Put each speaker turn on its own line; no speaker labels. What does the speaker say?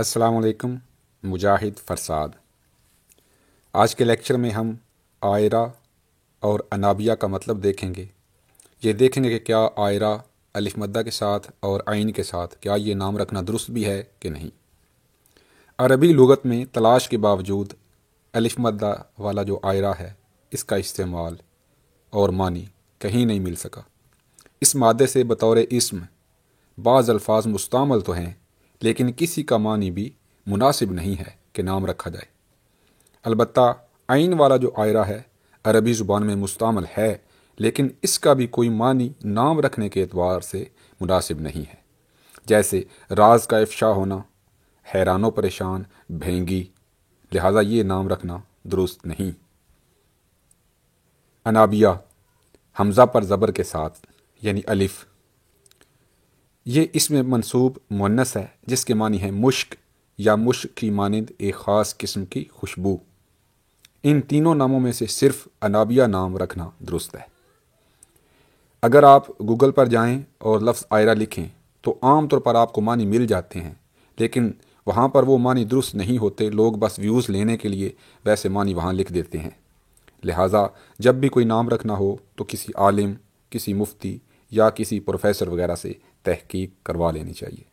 السلام علیکم، مجاہد فرساد۔ آج کے لیکچر میں ہم آئرہ اور انابیہ کا مطلب دیکھیں گے۔ یہ دیکھیں گے کہ کیا آئرہ الف مدہ کے ساتھ اور عین کے ساتھ کیا یہ نام رکھنا درست بھی ہے کہ نہیں۔ عربی لغت میں تلاش کے باوجود الف مدہ والا جو آئرہ ہے اس کا استعمال اور معنی کہیں نہیں مل سکا۔ اس مادے سے بطور اسم بعض الفاظ مستعمل تو ہیں، لیکن کسی کا معنی بھی مناسب نہیں ہے کہ نام رکھا جائے۔ البتہ عین والا جو آئرہ ہے عربی زبان میں مستعمل ہے، لیکن اس کا بھی کوئی معنی نام رکھنے کے اعتبار سے مناسب نہیں ہے، جیسے راز کا افشا ہونا، حیران و پریشان، بھینگی، لہذا یہ نام رکھنا درست نہیں۔ انابیہ حمزہ پر زبر کے ساتھ یعنی الف، یہ اسم منصوب مؤنث ہے جس کے معنی ہے مشک یا مشک کی مانند ایک خاص قسم کی خوشبو۔ ان تینوں ناموں میں سے صرف انابیہ نام رکھنا درست ہے۔ اگر آپ گوگل پر جائیں اور لفظ آئرہ لکھیں تو عام طور پر آپ کو معنی مل جاتے ہیں، لیکن وہاں پر وہ معنی درست نہیں ہوتے، لوگ بس ویوز لینے کے لیے ویسے معنی وہاں لکھ دیتے ہیں۔ لہٰذا جب بھی کوئی نام رکھنا ہو تو کسی عالم، کسی مفتی یا کسی پروفیسر وغیرہ سے تحقیق کروا لینی چاہیے۔